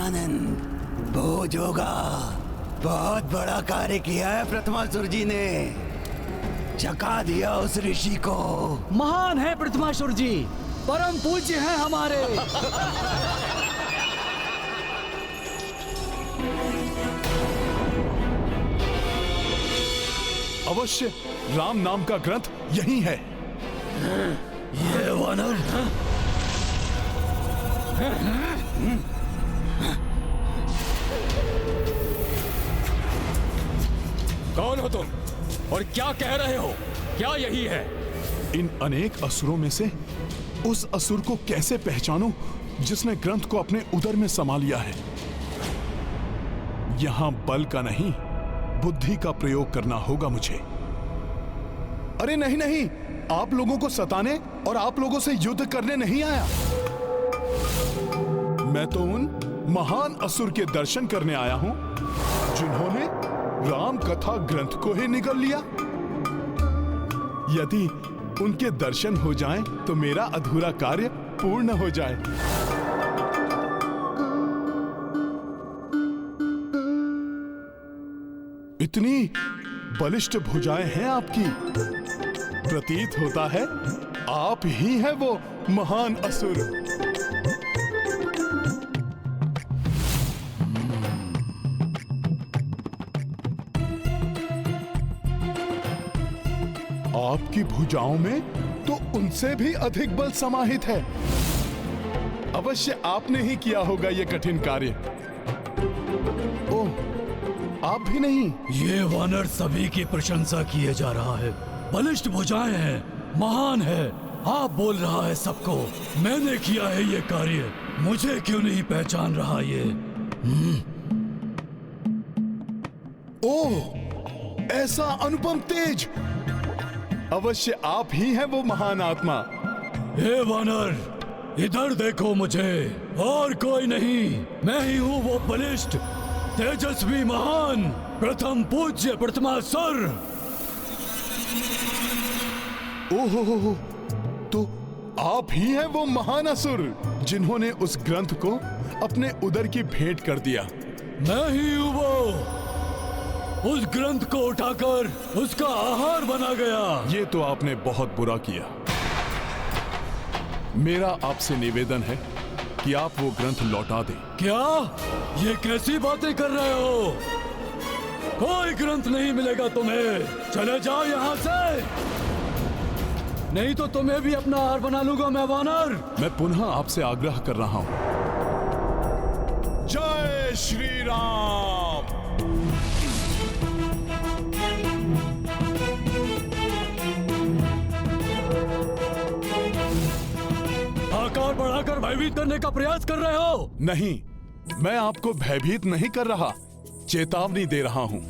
गजानन, भोज होगा। बहुत बड़ा कार्य किया है प्रथमासुर जी ने, चका दिया उस ऋषि को। महान है प्रथमासुर जी, परम पूज्य हैं हमारे। अवश्य राम नाम का ग्रंथ यही है। ये वानर कौन हो तुम और क्या कह रहे हो? क्या यही है? इन अनेक असुरों में से उस असुर को कैसे पहचानूं जिसने ग्रंथ को अपने उदर में समा लिया है? यहां बल का नहीं, बुद्धि का प्रयोग करना होगा मुझे। अरे नहीं नहीं, आप लोगों को सताने और आप लोगों से युद्ध करने नहीं आया। मैं तो उन महान असुर के दर्शन करने आया हूं जिन्होंने राम कथा ग्रंथ को ही निगल लिया। यदि उनके दर्शन हो जाएं, तो मेरा अधूरा कार्य पूर्ण हो जाए। इतनी बलिष्ठ भुजाएं हैं आपकी, प्रतीत होता है आप ही हैं वो महान असुर। आपकी भुजाओं में तो उनसे भी अधिक बल समाहित है। अवश्य आपने ही किया होगा ये कठिन कार्य। ओह, आप भी नहीं? ये वानर सभी की प्रशंसा किए जा रहा है। बलिष्ठ भुजाएं हैं, महान है। आप बोल रहा है सबको, मैंने किया है ये कार्य, मुझे क्यों नहीं पहचान रहा ये? ओह, ऐसा अनुपम तेज! अवश्य आप ही हैं वो महान आत्मा। हे वानर, इधर देखो मुझे, और कोई नहीं, मैं ही हूँ वो बलिष्ठ, तेजस्वी, महान, प्रथम पूज्य प्रथमासुर। ओहो, तो आप ही हैं वो महान असुर जिन्होंने उस ग्रंथ को अपने उदर की भेंट कर दिया। मैं ही हूँ वो, उस ग्रंथ को उठाकर उसका आहार बना गया। ये तो आपने बहुत बुरा किया। मेरा आपसे निवेदन है कि आप वो ग्रंथ लौटा दें। क्या? ये कैसी बातें कर रहे हो? कोई ग्रंथ नहीं मिलेगा तुम्हें, चले जाओ यहाँ से, नहीं तो तुम्हें भी अपना आहार बना लूंगा मैं वानर। मैं पुनः आपसे आग्रह कर रहा हूं। जय श्री राम। आकार बढ़ाकर भयभीत करने का प्रयास कर रहे हो? नहीं, मैं आपको भयभीत नहीं कर रहा, चेतावनी दे रहा हूं।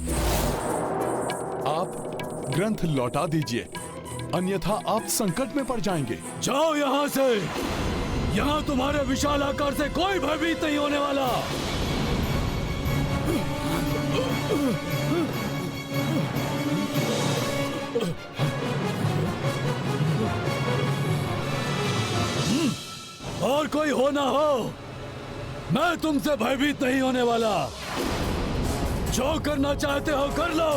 आप ग्रंथ लौटा दीजिए, अन्यथा आप संकट में पड़ जाएंगे। जाओ यहाँ से, यहाँ तुम्हारे विशाल आकार से कोई भयभीत नहीं होने वाला। और कोई हो ना हो, मैं तुमसे भयभीत नहीं होने वाला। जो करना चाहते हो कर लो।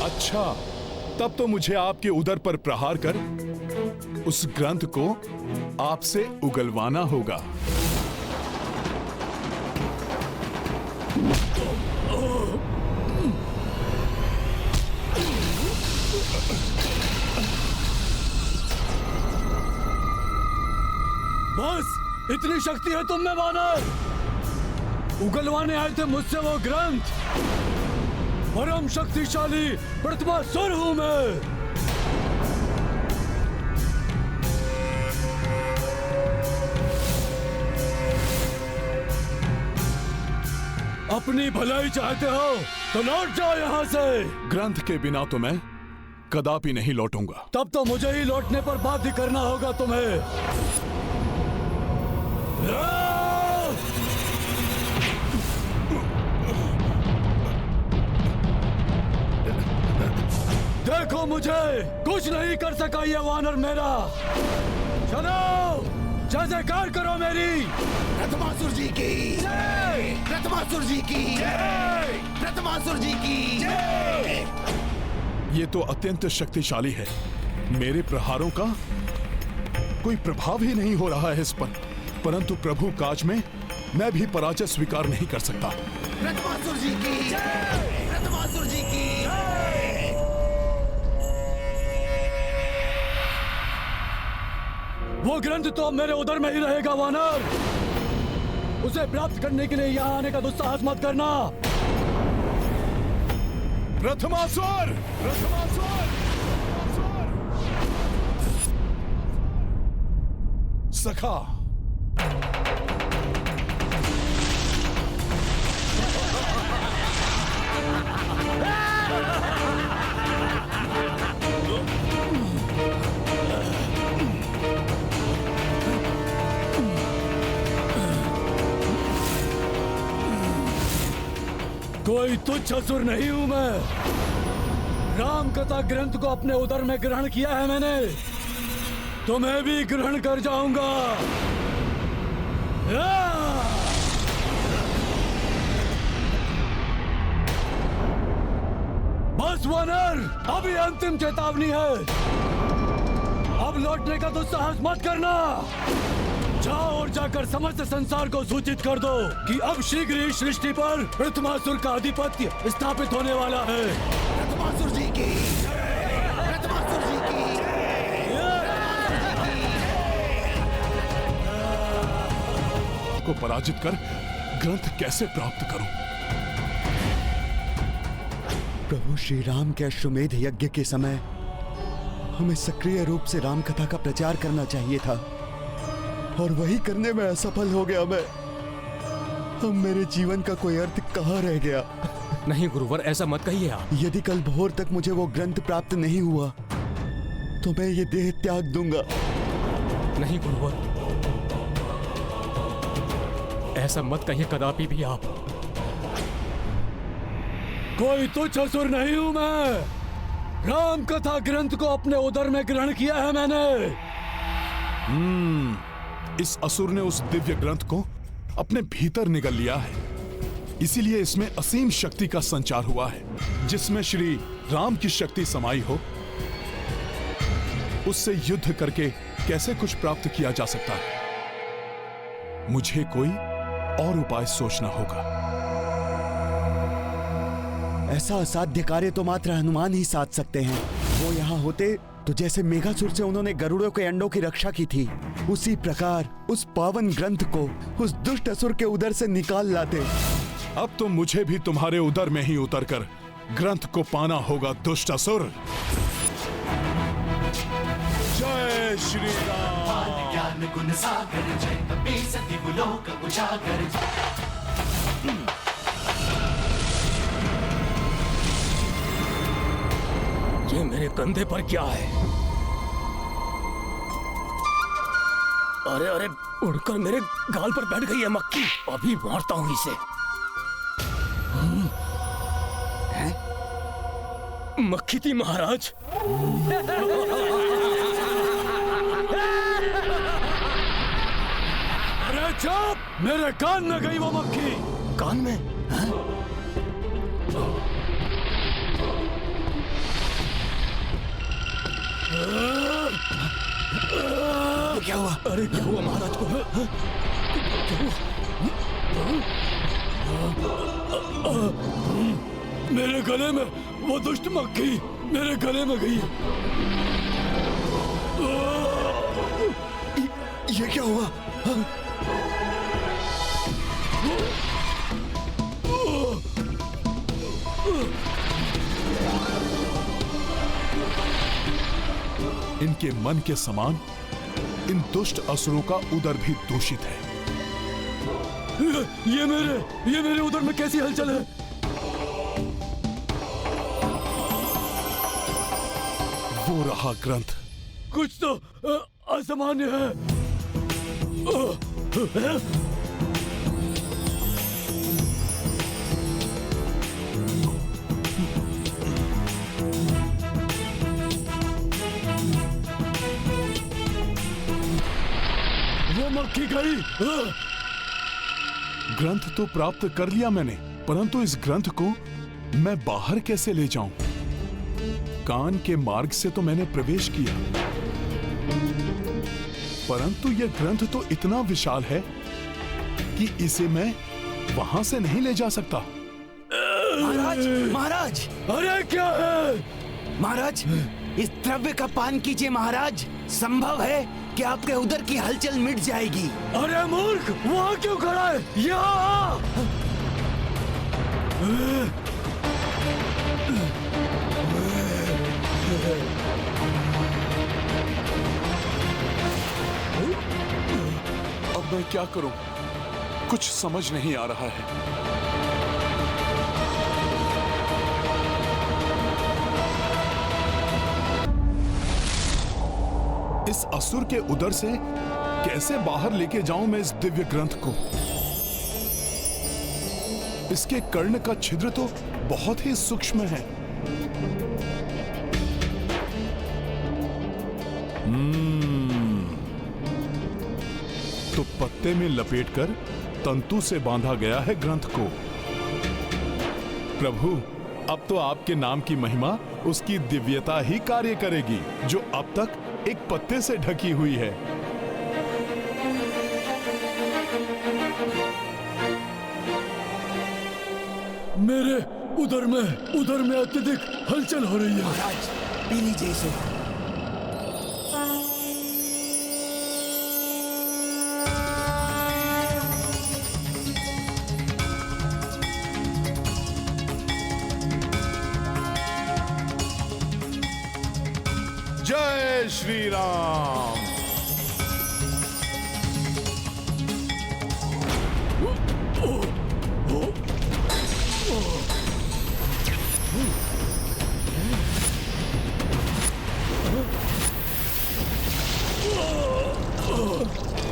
अच्छा, तब तो मुझे आपके उदर पर प्रहार कर उस ग्रंथ को आपसे उगलवाना होगा। बस इतनी शक्ति है तुम में वानर? उगलवाने आए थे मुझसे वो ग्रंथ? परम शक्तिशाली प्रथमासुर हूं मैं। अपनी भलाई चाहते हो तो लौट जाओ यहाँ से। ग्रंथ के बिना तो मैं कदापि नहीं लौटूंगा। तब तो मुझे ही लौटने पर बाध्य करना होगा तुम्हें। देखो मुझे कुछ नहीं कर सका ये वानर मेरा। चलो जय जयकार करो मेरी। प्रथमासुर जी की जय, प्रथमासुर जी की जय, प्रथमासुर जी की जय। ये तो अत्यंत शक्तिशाली है। मेरे प्रहारों का कोई प्रभाव ही नहीं हो रहा है इस पर, परंतु प्रभु काज में मैं भी पराजय स्वीकार नहीं कर सकता। प्रथमासुर जी की जय, प्रथमासुर जी की जय। वो ग्रंथ तो अब मेरे उदर में ही रहेगा वानर। उसे प्राप्त करने के लिए यहाँ आने का दुस्साहस मत करना। प्रथमासुर! प्रथमासुर! सखा, कोई तुच्छ असुर नहीं हूं मैं। राम कथा ग्रंथ को अपने उदर में ग्रहण किया है मैंने, तो मैं भी ग्रहण कर जाऊंगा। बस वानर, अभी अंतिम चेतावनी है। अब लौटने का दुस्साहस मत करना। जाओ और जाकर समस्त संसार को सूचित कर दो कि अब शीघ्र ही सृष्टि पर प्रथमासुर का आधिपत्य स्थापित होने वाला है। प्रथमासुर जी की जय, प्रथमासुर जी की को पराजित कर ग्रंथ कैसे प्राप्त करूं? प्रभु श्री राम के अश्वमेध यज्ञ के समय हमें सक्रिय रूप से राम कथा का प्रचार करना चाहिए था, और वही करने में असफल हो गया मैं। अब मेरे जीवन का कोई अर्थ कहाँ रह गया? नहीं गुरुवर, ऐसा मत कहिए आप। यदि कल भोर तक मुझे वो ग्रंथ प्राप्त नहीं हुआ तो मैं ये देह त्याग दूंगा। नहीं गुरुवर, ऐसा मत कहिए कदापि भी आप। कोई तुच्छ असुर नहीं हूं मैं। राम कथा ग्रंथ को अपने उदर में ग्रहण किया है मैंने। इस असुर ने उस दिव्य ग्रंथ को अपने भीतर निगल लिया है, इसीलिए इसमें असीम शक्ति का संचार हुआ है। जिसमें श्री राम की शक्ति समाई हो, उससे युद्ध करके कैसे कुछ प्राप्त किया जा सकता है? मुझे कोई और उपाय सोचना होगा। ऐसा असाध्य कार्य तो मात्र हनुमान ही साध सकते हैं। वो यहाँ होते तो जैसे मेघासुर से उन्होंने गरुड़ों के अंडों की रक्षा की थी, उसी प्रकार उस पावन ग्रंथ को उस दुष्ट असुर के उदर से निकाल लाते। अब तो मुझे भी तुम्हारे उदर में ही उतरकर ग्रंथ को पाना होगा, दुष्ट असुर। जय श्री राम। ज्ञान गुण सागर जय कपीस दिवलोक उजागर। ये मेरे कंधे पर क्या है? अरे अरे, उड़कर मेरे गाल पर बैठ गई है मक्खी। अभी मारता हूं इसे। मक्खी थी महाराज। अरे चुप! मेरे कान में गई वो मक्खी। कान में? क्या हुआ? अरे क्या हुआ महाराज को? मेरे गले में वो दुष्ट मक्खी मेरे गले में गई। ये क्या हुआ? इनके मन के समान इन दुष्ट असुरों का उदर भी दूषित है। ये मेरे उदर में कैसी हलचल है? वो रहा ग्रंथ। कुछ तो असामान्य है। वो मक्खी गई। ग्रंथ तो प्राप्त कर लिया मैंने, परंतु इस ग्रंथ को मैं बाहर कैसे ले जाऊं? कान के मार्ग से तो मैंने प्रवेश किया, परंतु यह ग्रंथ तो इतना विशाल है कि इसे मैं वहां से नहीं ले जा सकता। महाराज, महाराज, अरे क्या है? महाराज, इस द्रव्य का पान कीजिए महाराज। संभव है कि आपके उदर की हलचल मिट जाएगी। अरे मूर्ख, वहाँ क्यों खड़ा है? यहाँ अब मैं क्या करूं? कुछ समझ नहीं आ रहा है। इस असुर के उदर से कैसे बाहर लेके जाऊं मैं इस दिव्य ग्रंथ को? इसके कर्ण का छिद्र तो बहुत ही सूक्ष्म है। तो पत्ते में लपेटकर तंतु से बांधा गया है ग्रंथ को। प्रभु, अब तो आपके नाम की महिमा, उसकी दिव्यता ही कार्य करेगी, जो अब तक एक पत्ते से ढकी हुई है। मेरे उदर में अत्यधिक हलचल हो रही है। महाराज, पी लीजिए इसे। जय श्री राम।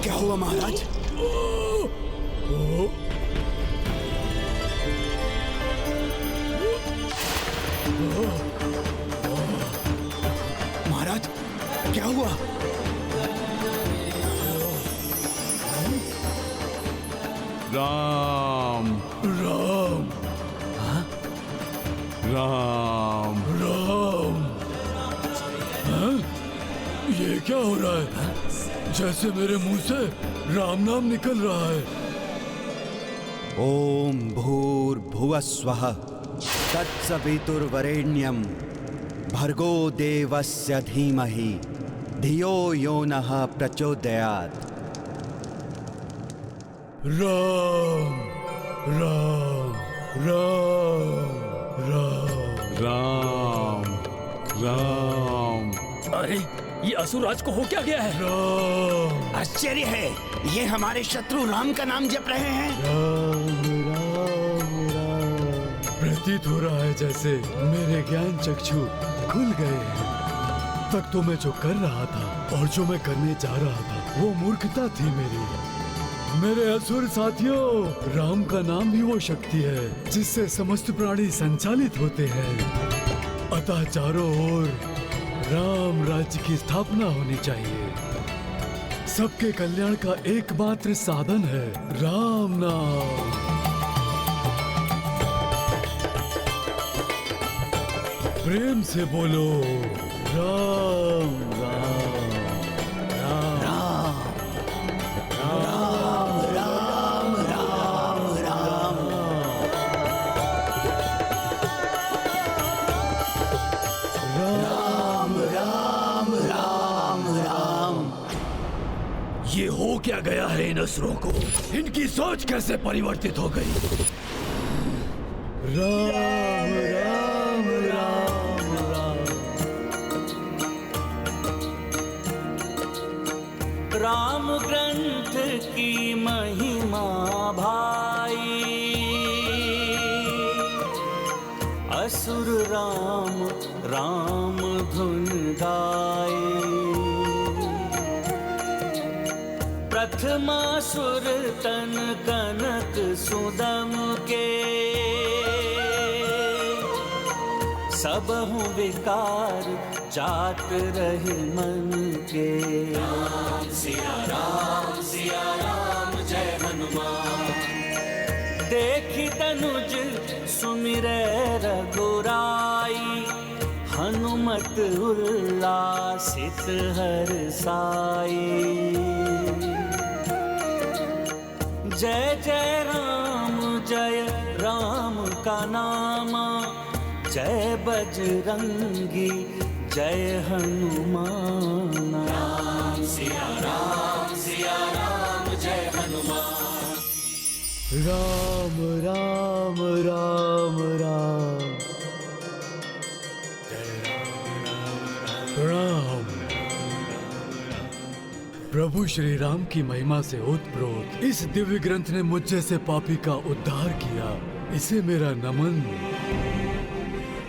क्या हुआ महाराज? महाराज, क्या हुआ? राम राम राम राम। हाँ? ये क्या हो रहा है? जैसे मेरे मुंह से राम नाम निकल रहा है। ओम भूर्भुवः स्वः तत्सवितुर्वरेण्यं भर्गो देवस्य धीमहि धियो यो नः प्रचोदयात्। राम राम राम राम। राम राम। अरे ये असुरराज को हो क्या गया है? राम आश्चर्य है, ये हमारे शत्रु राम का नाम जप रहे हैं। राम राम राम। प्रतीत हो रहा है जैसे मेरे ज्ञान चक्षु खुल गए हैं। तक तो मैं जो कर रहा था और जो मैं करने जा रहा था वो मूर्खता थी मेरी। मेरे असुर साथियों, राम का नाम भी वो शक्ति है जिससे समस्त प्राणी संचालित होते हैं। अतः चारों ओर राम राज्य की स्थापना होनी चाहिए। सबके कल्याण का एकमात्र साधन है राम नाम। प्रेम से बोलो राम राम राम राम राम राम राम। राम राम राम राम। ये हो क्या गया है इन असुरों को? इनकी सोच कैसे परिवर्तित हो गई? राम राम राम राम। राम ग्रंथ की महिमा भाई, असुर राम राम धुन गाए। प्रथमासुर तन कनक सुदम के, सब हूँ विकार जात रहे मन के। सिया राम जय हनुमान। देखी तनुज सुमिरै रघुराई, हनुमत उल्लासित हर्षाई। जय जय राम का नामा, जय बजरंगी जय हनुमान। सिया राम जय हनुमान। राम राम राम राम। राम। प्रभु श्री राम की महिमा से ओतप्रोत इस दिव्य ग्रंथ ने मुझ जैसे पापी का उद्धार किया, इसे मेरा नमन।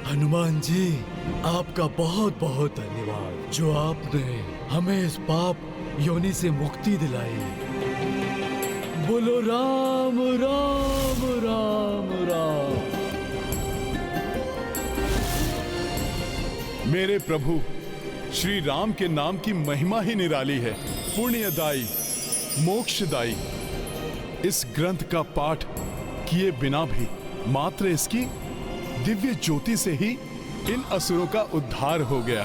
हनुमान जी, आपका बहुत बहुत धन्यवाद, जो आपने हमें इस पाप योनि से मुक्ति दिलाई। बोलो राम राम राम राम। मेरे प्रभु श्री राम के नाम की महिमा ही निराली है, पुण्यदायी, मोक्षदायी। इस ग्रंथ का पाठ किए बिना भी मात्र इसकी दिव्य ज्योति से ही इन असुरों का उद्धार हो गया।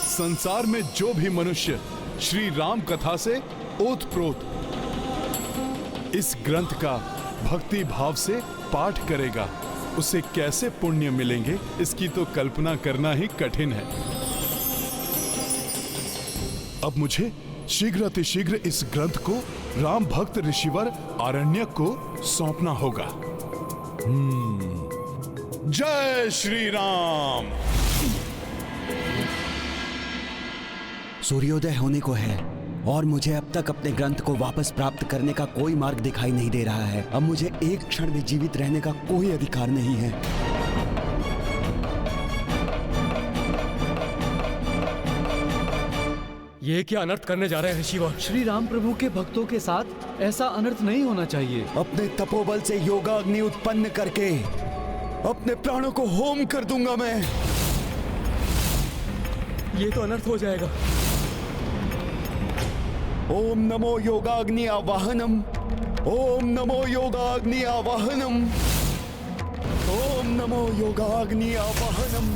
संसार में जो भी मनुष्य श्री राम कथा से ओतप्रोत इस ग्रंथ का भक्ति भाव से पाठ करेगा, उसे कैसे पुण्य मिलेंगे, इसकी तो कल्पना करना ही कठिन है। अब मुझे शीघ्र अतिशीघ्र इस ग्रंथ को राम भक्त ऋषिवर आरण्यक को सौंपना होगा। जय श्री राम। सूर्योदय होने को है और मुझे अब तक अपने ग्रंथ को वापस प्राप्त करने का कोई मार्ग दिखाई नहीं दे रहा है। अब मुझे एक क्षण भी जीवित रहने का कोई अधिकार नहीं है। ये क्या अनर्थ करने जा रहे हैं ऋषिवर? श्री राम प्रभु के भक्तों के साथ ऐसा अनर्थ नहीं होना चाहिए। अपने तपोबल से योगाग्नि उत्पन्न करके अपने प्राणों को होम कर दूंगा मैं। ये तो अनर्थ हो जाएगा। ओम नमो योगाग्नि आवाहनम। ओम नमो योगाग्नि आवाहनम। ओम नमो योगाग्नि आवाहनम।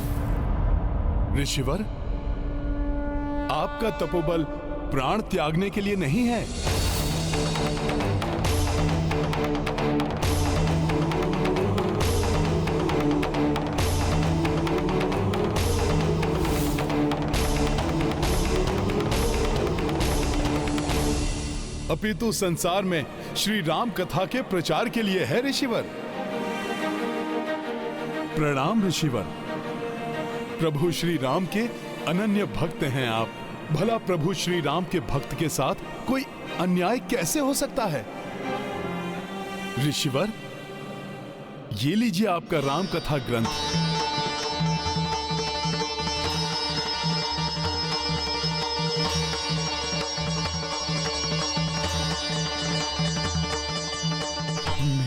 ऋषिवर, आपका तपोबल प्राण त्यागने के लिए नहीं है। अपितु संसार में श्री राम कथा के प्रचार के लिए है ऋषिवर। प्रणाम ऋषिवर। प्रभु श्री राम के अनन्य भक्त हैं आप। भला प्रभु श्री राम के भक्त के साथ कोई अन्याय कैसे हो सकता है? ऋषिवर, ये लीजिए आपका राम कथा ग्रंथ।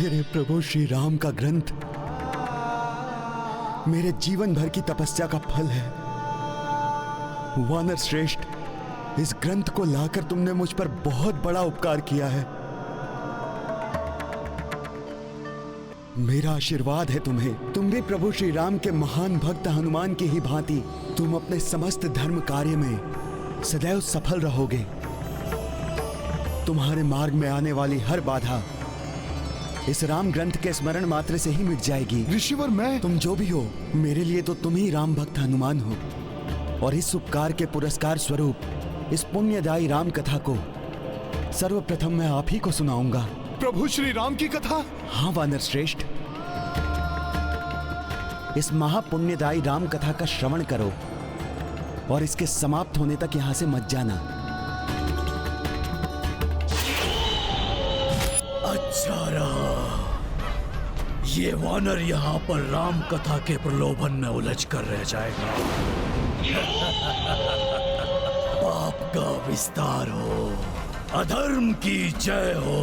मेरे प्रभु श्री राम का ग्रंथ मेरे जीवन भर की तपस्या का फल है। वानर श्रेष्ठ, इस ग्रंथ को लाकर तुमने मुझ पर बहुत बड़ा उपकार किया है। मेरा आशीर्वाद है तुम्हें। तुम भी प्रभु श्री राम के महान भक्त हनुमान की ही भांति तुम अपने समस्त धर्म कार्य में सदैव सफल रहोगे। तुम्हारे मार्ग में आने वाली हर बाधा इस राम ग्रंथ के स्मरण मात्र से ही मिट जाएगी। ऋषिवर, मैं तुम जो भी हो, मेरे लिए तो तुम ही राम भक्त हनुमान हो। और इस उपकार के पुरस्कार स्वरूप इस पुण्यदायी राम कथा को सर्वप्रथम मैं आप ही को सुनाऊंगा। प्रभु श्री राम की कथा? हाँ वानर श्रेष्ठ, इस महापुण्यदायी राम कथा का श्रवण करो और इसके समाप्त होने तक यहां से मत जाना। अच्छा रहा, ये वानर यहाँ पर राम कथा के प्रलोभन में उलझ कर रह जाएगा। पाप का विस्तार हो, अधर्म की जय हो।